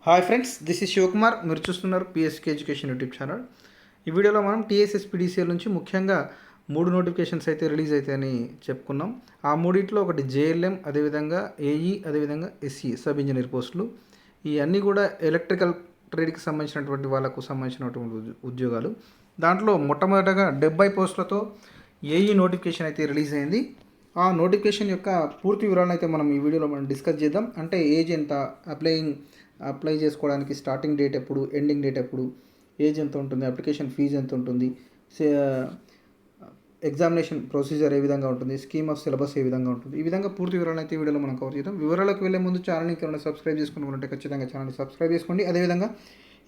Hi friends, this is Shivakumar. మీరు చూస్తున్నారు PSK education YouTube channel. ఈ వీడియోలో మనం టీఎస్ఎస్పీడీసీఎల్ నుంచి ముఖ్యంగా 3 నోటిఫికేషన్స్ అయితే రిలీజ్ అవుతాయని చెప్పుకున్నాం. ఆ మూడిట్లో ఒకటి జేఎల్ఎం, అదేవిధంగా ఏఈ, అదేవిధంగా ఎస్ఈ సబ్ ఇంజనీర్ పోస్టులు. ఈ అన్నీ కూడా ఎలక్ట్రికల్ ట్రేడ్కి సంబంధించినటువంటి వాళ్ళకు సంబంధించినటువంటి ఉద్యోగాలు. దాంట్లో మొట్టమొదటగా 70 పోస్టులతో ఏఈ నోటిఫికేషన్ అయితే రిలీజ్ అయింది. ఆ నోటిఫికేషన్ యొక్క పూర్తి వివరాలను అయితే మనం ఈ వీడియోలో మనం డిస్కస్ చేద్దాం. అంటే ఏజ్ ఎంత, అప్లై చేసుకోవడానికి స్టార్టింగ్ డేట్ ఎప్పుడు, ఎండింగ్ డేట్ ఎప్పుడు, ఏజ్ ఎంత ఉంటుంది, అప్లికేషన్ ఫీజు ఎంత ఉంటుంది, ఎగ్జామినేషన్ ప్రొసీజర్ ఏ విధంగా ఉంటుంది, స్కీమ్ ఆఫ్ సిలబస్ ఏ విధంగా ఉంటుంది, ఈ విధంగా పూర్తి వివరాలను అయితే వీడియోలో మనం కవర్ చేద్దాం. వివరాలకు వెళ్ళే ముందు ఛానల్ని ఎవరైనా సబ్స్క్రైబ్ చేసుకుని ఖచ్చితంగా ఛానల్ని సబ్స్క్రైబ్ చేసుకోండి. అదేవిధంగా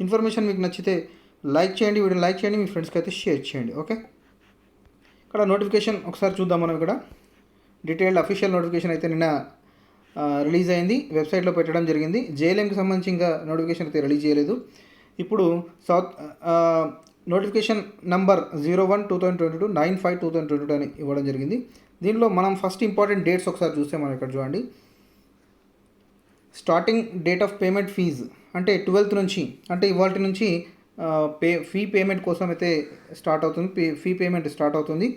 ఇన్ఫర్మేషన్ మీకు నచ్చితే లైక్ చేయండి, వీడియో లైక్ చేయండి, మీ ఫ్రెండ్స్కి అయితే షేర్ చేయండి. ఓకే, ఇక్కడ నోటిఫికేషన్ ఒకసారి చూద్దాం. మనం ఇక్కడ డీటెయిల్డ్ అఫీషియల్ నోటిఫికేషన్ అయితే నిన్న రిలీజ్ అయింది, వెబ్సైట్లో పెట్టడం జరిగింది. జేఎల్ఎంకి సంబంధించి ఇంకా నోటిఫికేషన్ అయితే రిలీజ్ చేయలేదు. ఇప్పుడు నోటిఫికేషన్ నంబర్ 01/2022 9/5/2022 అని ఇవ్వడం జరిగింది. దీనిలో మనం ఫస్ట్ ఇంపార్టెంట్ డేట్స్ ఒకసారి చూస్తే మనం ఇక్కడ చూడండి. Starting date of payment fee అంటే 12th నుంచి, అంటే ఇవాళ నుంచి ఫీ పేమెంట్ కోసం అయితే స్టార్ట్ అవుతుంది. ఫీ పేమెంట్ స్టార్ట్ అవుతుంది.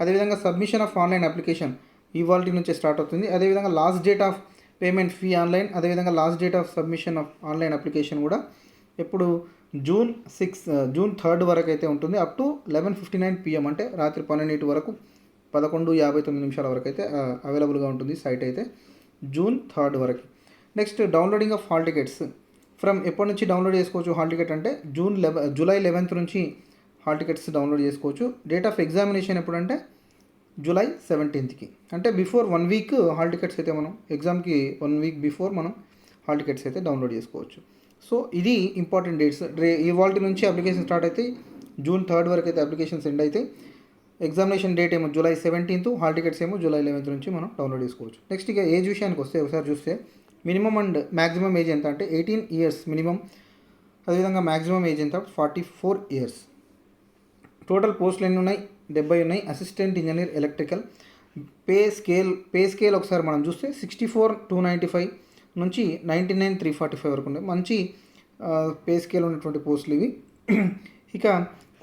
అదేవిధంగా సబ్మిషన్ ఆఫ్ ఆన్లైన్ అప్లికేషన్ ఇవాళ నుంచే స్టార్ట్ అవుతుంది. అదేవిధంగా last date of payment fee online, అదేవిధంగా last date of submission of online application కూడా ఎప్పుడు జూన్ 3 వరకు అయితే ఉంటుంది. అప్ టు 11:59 PM, అంటే రాత్రి 12 వరకు 11:59 వరకు అయితే అవైలబుల్గా ఉంటుంది సైట్ అయితే, జూన్ 3 వరకు. Next downloading of hall tickets from ఎప్పటి నుంచి డౌన్లోడ్ చేసుకోవచ్చు హాల్ టికెట్ అంటే జూలై 11th నుంచి హాల్ టికెట్స్ డౌన్లోడ్ చేసుకోవచ్చు. డేట్ ఆఫ్ ఎగ్జామినేషన్ ఎప్పుడంటే జూలై 17th, అంటే బిఫోర్ 1 వీక్ హాల్ టికెట్స్ అయితే మనం ఎగ్జామ్కి 1 వీక్ బిఫోర్ మనం హాల్ టికెట్స్ అయితే డౌన్లోడ్ చేసుకోవచ్చు. సో ఇది ఇంపార్టెంట్ డేట్స్. ఇవాళ నుంచి అప్లికేషన్ స్టార్ట్ అయితే జూన్ 3 వరకు అయితే అప్లికేషన్ సెండ్ అయితే, ఎగ్జామినేషన్ డేట్ ఏమో జూలై 17th, హాల్ టికెట్స్ ఏమో జూలై 11th నుంచి మనం డౌన్లోడ్ చేసుకోవచ్చు. నెక్స్ట్ ఇక ఏజ్ విషయానికి వస్తే ఒకసారి చూస్తే మినిమం అండ్ మ్యాక్సిమం ఏజ్ ఎంత అంటే 18 years మినిమం, అదేవిధంగా మ్యాక్సిమం ఏజ్ ఎంత 44 years. టోటల్ పోస్టులు ఎన్ని ఉన్నాయి? 70 ఉన్నాయి. Assistant engineer electrical. Pay scale ఒకసారి మనం చూస్తే 64,295 నుంచి 99,345 వరకు ఉన్నాయి. మంచి పే స్కేల్ ఉన్నటువంటి పోస్టులు ఇవి. ఇక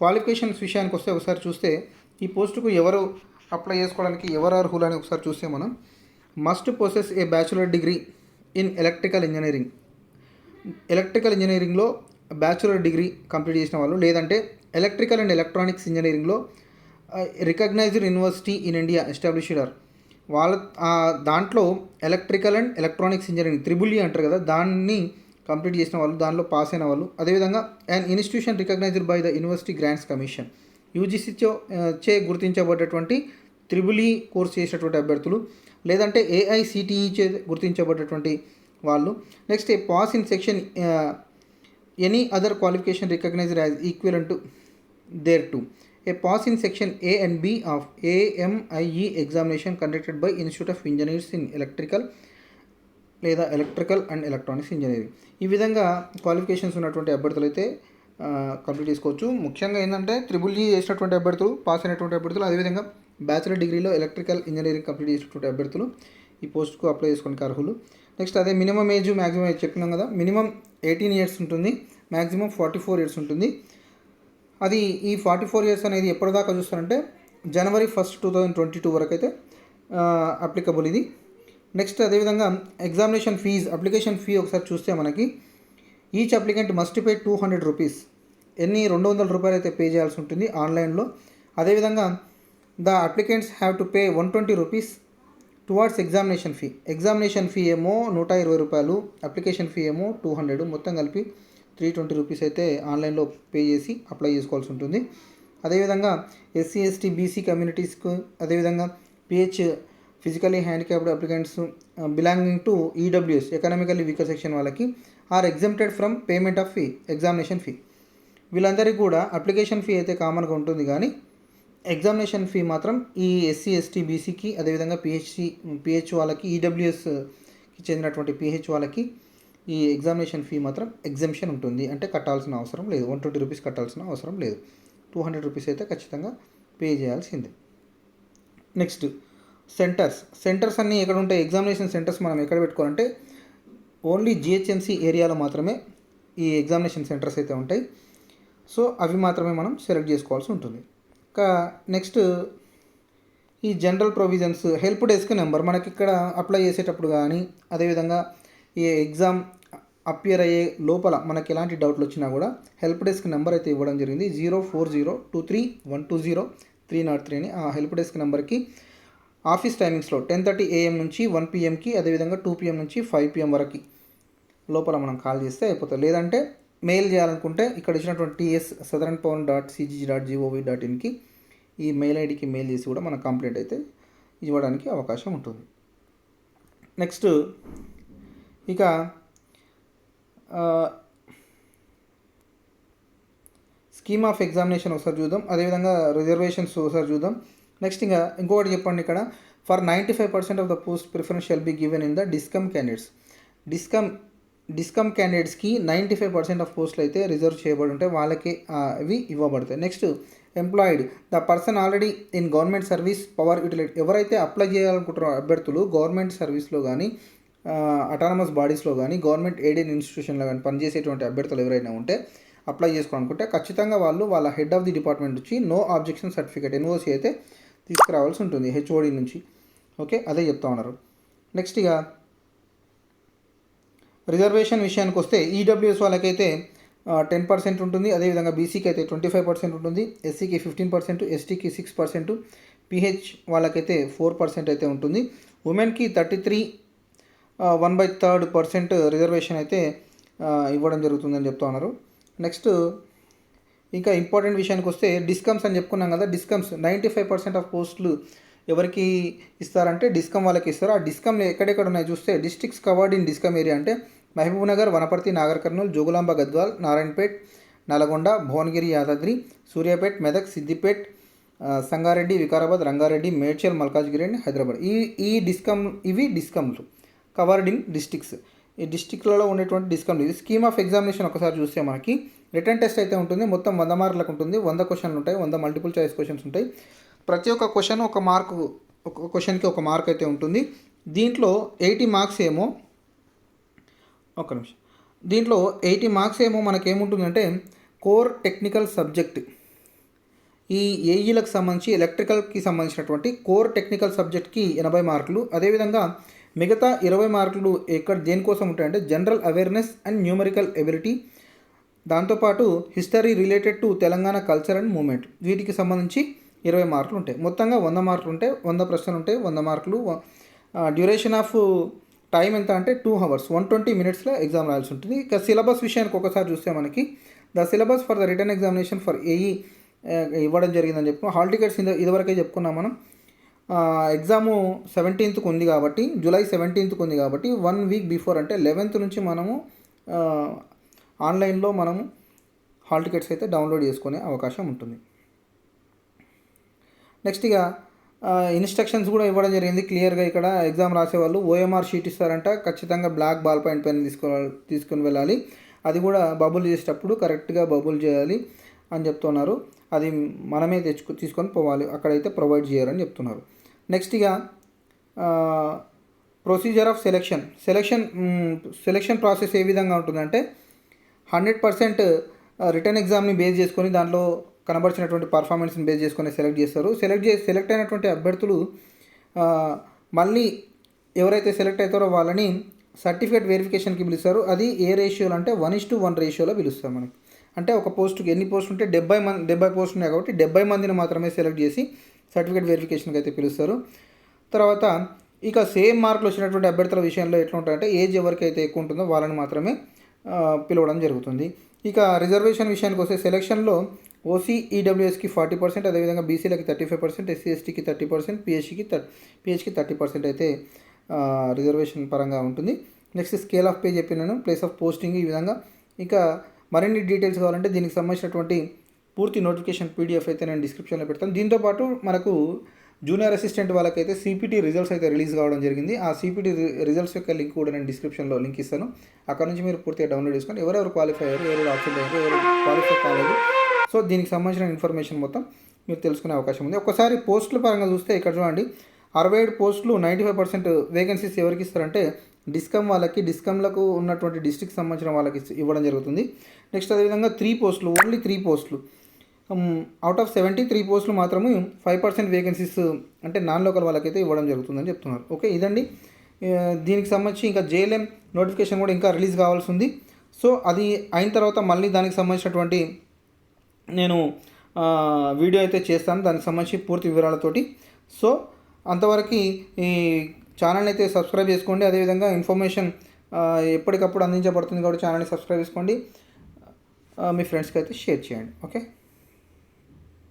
క్వాలిఫికేషన్స్ విషయానికి వస్తే ఒకసారి చూస్తే ఈ పోస్టుకు ఎవరు అప్లై చేసుకోవడానికి ఎవరు అర్హులు అని ఒకసారి చూస్తే మనం must possess a bachelor degree in electrical ఇంజనీరింగ్లో బ్యాచులర్ డిగ్రీ కంప్లీట్ చేసిన వాళ్ళు, లేదంటే ఎలక్ట్రికల్ అండ్ ఎలక్ట్రానిక్స్ ఇంజనీరింగ్లో recognised university in India established వాళ్ళ దాంట్లో electrical and electronics engineering triple అంటారు కదా, దాన్ని కంప్లీట్ చేసిన వాళ్ళు, దానిలో పాస్ అయిన వాళ్ళు. అదేవిధంగా and institution recognised by the university grants commission UGC చే గుర్తించబడ్డటువంటి త్రిబుల్ కోర్స్ చేసినటువంటి అభ్యర్థులు, లేదంటే ఏఐసిటిఈ చే గుర్తించబడ్డటువంటి వాళ్ళు. Next a pass in section any other qualification recognised as equivalent to there to a pass in section A and B of AMIE examination conducted by Institute of Engineers in Electrical లేదా electrical and electronics engineering. ఈ విధంగా qualifications ఉన్నటువంటి అభ్యర్థులు అయితే complete చేసుకోవచ్చు. ముఖ్యంగా ఏంటంటే triple చేసినటువంటి అభ్యర్థులు, పాస్ అయినటువంటి అభ్యర్థులు, అదేవిధంగా బ్యాచిలర్ డిగ్రీలో ఎలక్ట్రికల్ ఇంజనీరింగ్ కంప్లీట్ చేసినటువంటి అభ్యర్థులు ఈ పోస్ట్కు అప్లై చేసుకోవడానికి అర్హులు. నెక్స్ట్ అదే మినిమం ఏజ్ మ్యాక్సిమం ఏజ్ చెప్పినాం కదా, మినిమం 18 years ఉంటుంది, మ్యాక్సిమం 44 years ఉంటుంది. అది ఈ 44 years అనేది ఎప్పటిదాకా చూస్తారంటే January 1, 2022 వరకు అయితే అప్లికబుల్ ఇది. నెక్స్ట్ అదేవిధంగా ఎగ్జామినేషన్ ఫీజ్, అప్లికేషన్ ఫీ ఒకసారి చూస్తే మనకి each applicant must pay 200 rupees, 200 రూపాయలు అయితే పే చేయాల్సి ఉంటుంది ఆన్లైన్లో. అదేవిధంగా the applicants have to pay 120 rupees towards examination fee ఏమో 120 రూపాయలు, అప్లికేషన్ ఫీ ఏమో 200, మొత్తం కలిపి 320 rupees అయితే ఆన్లైన్లో పే చేసి అప్లై చేసుకోవాల్సి ఉంటుంది. అదేవిధంగా ఎస్సీ ఎస్టీ బీసీ కమ్యూనిటీస్కు, అదేవిధంగా physically handicapped applicants belonging to EWS economically weaker section వాళ్ళకి are exempted from payment of examination fee. వీళ్ళందరికీ కూడా అప్లికేషన్ ఫీ అయితే కామన్గా ఉంటుంది, కానీ ఎగ్జామినేషన్ ఫీ మాత్రం ఈ ఎస్సీ ఎస్టీ బీసీకి, అదేవిధంగా పిహెచ్ వాళ్ళకి, ఈడబ్ల్యూఎస్కి చెందినటువంటి పిహెచ్ వాళ్ళకి ఈ ఎగ్జామినేషన్ ఫీ మాత్రం ఎగ్జంప్షన్ ఉంటుంది. అంటే కట్టాల్సిన అవసరం లేదు, 120 rupees కట్టాల్సిన అవసరం లేదు, 200 rupees అయితే ఖచ్చితంగా పే చేయాల్సిందే. నెక్స్ట్ సెంటర్స్ అన్నీ ఎక్కడ ఉంటాయి? ఎగ్జామినేషన్ సెంటర్స్ మనం ఎక్కడ పెట్టుకోవాలంటే ఓన్లీ జిహెచ్ఎంసీ ఏరియాలో మాత్రమే ఈ ఎగ్జామినేషన్ సెంటర్స్ అయితే ఉంటాయి. సో అవి మాత్రమే మనం సెలెక్ట్ చేసుకోవాల్సి ఉంటుంది. ఇంకా నెక్స్ట్ ఈ general provisions, help desk number మనకి ఇక్కడ అప్లై చేసేటప్పుడు కానీ అదేవిధంగా ఈ ఎగ్జామ్ అపియర్ అయ్యే లోపల మనకి ఎలాంటి డౌట్లు వచ్చినా కూడా హెల్ప్ డెస్క్ నెంబర్ అయితే ఇవ్వడం జరిగింది. 04023120 అని ఆ హెల్ప్ డెస్క్ నెంబర్కి ఆఫీస్ టైమింగ్స్లో 10:30 AM నుంచి 1 PMకి అదేవిధంగా 2 PM నుంచి 5 PM వరకు లోపల మనం కాల్ చేస్తే అయిపోతుంది. లేదంటే మెయిల్ చేయాలనుకుంటే ఇక్కడ ఇచ్చినటువంటి ts@southernpower.cgg.gov.inకి ఈ మెయిల్ ఐడికి మెయిల్ చేసి కూడా మన కంప్లైంట్ అయితే ఇవ్వడానికి అవకాశం ఉంటుంది. నెక్స్ట్ ఇక స్కీమ్ ఆఫ్ ఎగ్జామినేషన్ ఒకసారి చూద్దాం, అదేవిధంగా రిజర్వేషన్స్ ఒకసారి చూద్దాం. నెక్స్ట్ ఇంకా ఇంకొకటి చెప్పండి, ఇక్కడ for 95% of the post preference shall be given in the discom candidates. Discom క్యాండిడేట్స్కి 95% ఆఫ్ పోస్టులు అయితే రిజర్వ్ చేయబడి ఉంటాయి, వాళ్ళకి అవి ఇవ్వబడతాయి. Next employed, the person already in government service power utility. ఎవరైతే అప్లై చేయాలనుకుంటున్నారో అభ్యర్థులు గవర్నమెంట్ సర్వీస్లో కానీ అటానమస్ బాడీస్లో కానీ గవర్నమెంట్ ఎయిడెడ్ ఇన్స్టిట్యూషన్లో కానీ పనిచేసేటువంటి అభ్యర్థులు ఎవరైనా ఉంటే అప్లై చేసుకోవాలనుకుంటే ఖచ్చితంగా వాళ్ళు వాళ్ళ హెడ్ ఆఫ్ ది డిపార్ట్మెంట్ నుంచి నో ఆబ్జెక్షన్ సర్టిఫికేట్ NOC అయితే తీసుకురావాల్సి ఉంటుంది HOD నుంచి. ఓకే, అదే చెప్తా ఉన్నారు. నెక్స్ట్ ఇక రిజర్వేషన్ విషయానికి వస్తే EWS వాళ్ళకైతే 10% ఉంటుంది, అదేవిధంగా BCకి అయితే 25% ఉంటుంది, SCకి 15%, STకి 6%, PH వాళ్ళకైతే 4% అయితే ఉంటుంది. ఉమెన్కి 33 1/3% రిజర్వేషన్ అయితే ఇవ్వడం జరుగుతుందని చెప్తా ఉన్నారు. నెక్స్ట్ ఇంకా ఇంపార్టెంట్ విషయానికి వస్తే డిస్కమ్స్ అని చెప్పుకున్నాం కదా, డిస్కమ్స్ 95% ఆఫ్ పోస్టులు ఎవరికి ఇస్తారంటే డిస్కమ్ వాళ్ళకి ఇస్తారు. ఆ డిస్కమ్ ఎక్కడెక్కడ ఉన్నాయి చూస్తే districts covered in discom area అంటే మహబూబ్ నగర్, వనపర్తి, నాగర్ కర్నూల్, జోగులాంబ గద్వాల్, నారాయణపేట్, నల్గొండ, భువనగిరి, యాదాద్రి, సూర్యాపేట్, మెదక్, సిద్దిపేట్, సంగారెడ్డి, వికారాబాద్, రంగారెడ్డి, మేడ్చల్, మల్కాజ్గిరి అండ్ హైదరాబాద్. ఇవి డిస్కమ్లు కవర్డ్ ఇన్ డిస్ట్రిక్ట్స్. ఈ డిస్ట్రిక్ట్లలో ఉండేటువంటి డిస్కమ్లు. ఇది స్కీమ్ ఆఫ్ ఎగ్జామినేషన్ ఒకసారి చూస్తే మనకి రిటర్న్ టెస్ట్ అయితే ఉంటుంది, మొత్తం 100 మార్కులకు ఉంటుంది, 100 క్వశ్చన్లు ఉంటాయి, 100 మల్టిపుల్ చాయిస్ క్వశ్చన్స్ ఉంటాయి. ప్రతి ఒక్క క్వశ్చన్ ఒక క్వశ్చన్కి ఒక మార్క్ అయితే ఉంటుంది. దీంట్లో 80 మార్క్స్ ఏమో దీంట్లో 80 మార్క్స్ ఏమో మనకేముంటుందంటే కోర్ టెక్నికల్ సబ్జెక్ట్, ఈ ఏఈలకు సంబంధించి ఎలక్ట్రికల్కి సంబంధించినటువంటి కోర్ టెక్నికల్ సబ్జెక్ట్కి 80 మార్కులు. అదేవిధంగా మిగతా 20 మార్కులు దేనికోసం ఉంటాయంటే general awareness and numerical ability, దాంతోపాటు history related to Telangana culture and movement, వీటికి సంబంధించి 20 మార్కులు ఉంటాయి. మొత్తంగా 100 మార్కులు ఉంటాయి, 100 ప్రశ్నలు ఉంటాయి, 100 మార్కులు. డ్యూరేషన్ ఆఫ్ టైం ఎంత అంటే 2 hours 120 minutesలో ఎగ్జామ్ రాయాల్సి ఉంటుంది. ఇక సిలబస్ విషయానికి ఒకసారి చూస్తే మనకి the syllabus for the written examination for AE ఇవ్వడం జరిగిందని చెప్పుకున్నాం. హాల్ టికెట్స్ ఇదివరకే చెప్పుకున్నాం మనం. ఎగ్జాము 17th ఉంది కాబట్టి, జూలై 17th ఉంది కాబట్టి 1 week బిఫోర్ అంటే 11th నుంచి మనము ఆన్లైన్లో మనము హాల్ టికెట్స్ అయితే డౌన్లోడ్ చేసుకునే అవకాశం ఉంటుంది. నెక్స్ట్ ఇక ఇన్స్ట్రక్షన్స్ కూడా ఇవ్వడం జరిగింది క్లియర్గా. ఇక్కడ ఎగ్జామ్ రాసేవాళ్ళు OMR షీట్ ఇస్తారంట, ఖచ్చితంగా బ్లాక్ బాల్ పాయింట్ పెన్ తీసుకొని వెళ్ళాలి. అది కూడా బబుల్ చేసేటప్పుడు కరెక్ట్గా బబుల్ చేయాలి అని చెప్తున్నారు. అది మనమే తీసుకొని పోవాలి, అక్కడైతే ప్రొవైడ్ చేయరని చెప్తున్నారు. నెక్స్ట్ ఇక ప్రొసీజర్ ఆఫ్ సెలెక్షన్ ప్రాసెస్ ఏ విధంగా ఉంటుందంటే 100% రిటర్న్ ఎగ్జామ్ని బేస్ చేసుకొని దాంట్లో కనబరిచినటువంటి పర్ఫార్మెన్స్ని బేస్ చేసుకొని సెలెక్ట్ చేస్తారు. సెలెక్ట్ అయినటువంటి అభ్యర్థులు మళ్ళీ ఎవరైతే సెలెక్ట్ అవుతారో వాళ్ళని సర్టిఫికేట్ వెరిఫికేషన్కి పిలుస్తారు. అది ఏ రేషియోలో అంటే 1:1 రేషియోలో పిలుస్తారు మనకి. అంటే ఒక పోస్టుకి ఎన్ని పోస్టులు ఉంటే 70 పోస్టులు ఉన్నాయి కాబట్టి 70 మందిని మాత్రమే సెలెక్ట్ చేసి సర్టిఫికేట్ వెరిఫికేషన్కి అయితే పిలుస్తారు. తర్వాత ఇక సేమ్ మార్కులు వచ్చినటువంటి అభ్యర్థుల విషయంలో ఎట్లా ఉంటాయంటే ఏజ్ ఎవరికైతే ఎక్కువ ఉంటుందో వాళ్ళని మాత్రమే పిలవడం జరుగుతుంది. ఇక రిజర్వేషన్ విషయానికి వస్తే సెలక్షన్లో OC EWSకి 40%, అదేవిధంగా BCలకి 35%, SC STకి 30%, PHకి 30% అయితే రిజర్వేషన్ పరంగా ఉంటుంది. నెక్స్ట్ స్కేల్ ఆఫ్ పే చెప్పినాను, ప్లేస్ ఆఫ్ పోస్టింగ్ ఈ విధంగా. ఇంకా మరిన్ని డీటెయిల్స్ కావాలంటే దీనికి సంబంధించినటువంటి పూర్తి నోటిఫికేషన్ PDF అయితే నేను డిస్క్రిప్షన్లో పెడతాను. దీంతోపాటు మనకు జూనియర్ అసిస్టెంట్ వాళ్ళకైతే CPT రిజల్ట్స్ అయితే రిలీజ్ కావడం జరిగింది. ఆ CPT రిజల్ట్స్ యొక్క లింక్ కూడా నేను డిస్క్రిప్షన్లో లింక్ ఇస్తాను. అక్కడ నుంచి మీరు పూర్తిగా డౌన్లోడ్ చేసుకొని ఎవరెవరు క్వాలిఫై అయ్యారు, ఎవరెవరు ఆప్షన్ అయ్యారు, ఎవరు క్వాలిఫై కాలేదు, సో దీనికి సంబంధించిన ఇన్ఫర్మేషన్ మొత్తం మీరు తెలుసుకునే అవకాశం ఉంది. ఒకసారి పోస్టుల పరంగా చూస్తే ఇక్కడ చూడండి 67 పోస్టులు 95% వేకెన్సీస్ ఎవరికి ఇస్తారంటే డిస్కమ్ వాళ్ళకి డిస్కమ్లకు ఉన్నటువంటి డిస్ట్రిక్ట్ సంబంధించిన వాళ్ళకి ఇవ్వడం జరుగుతుంది. నెక్స్ట్ అదేవిధంగా 3 పోస్టులు, ఓన్లీ 3 పోస్టులు, అవుట్ ఆఫ్ 73 పోస్టులు మాత్రమే 5% వేకెన్సీస్ అంటే నాన్ లోకల్ వాళ్ళకైతే ఇవ్వడం జరుగుతుందని చెప్తున్నారు. ఓకే, ఇదండి దీనికి సంబంధించి ఇంకా జేఎల్ఎం నోటిఫికేషన్ కూడా ఇంకా రిలీజ్ కావాల్సి ఉంది. సో అది అయిన తర్వాత మళ్ళీ దానికి సంబంధించినటువంటి నేను వీడియో అయితే చేస్తాను, దానికి సంబంధించి పూర్తి వివరాలతోటి. సో అంతవరకు ఈ ఛానల్ని అయితే సబ్స్క్రైబ్ చేసుకోండి. అదేవిధంగా ఇన్ఫర్మేషన్ ఎప్పటికప్పుడు అందించబడుతుంది కాబట్టి ఛానల్ని సబ్స్క్రైబ్ చేసుకోండి, మీ ఫ్రెండ్స్కి అయితే షేర్ చేయండి. ఓకే.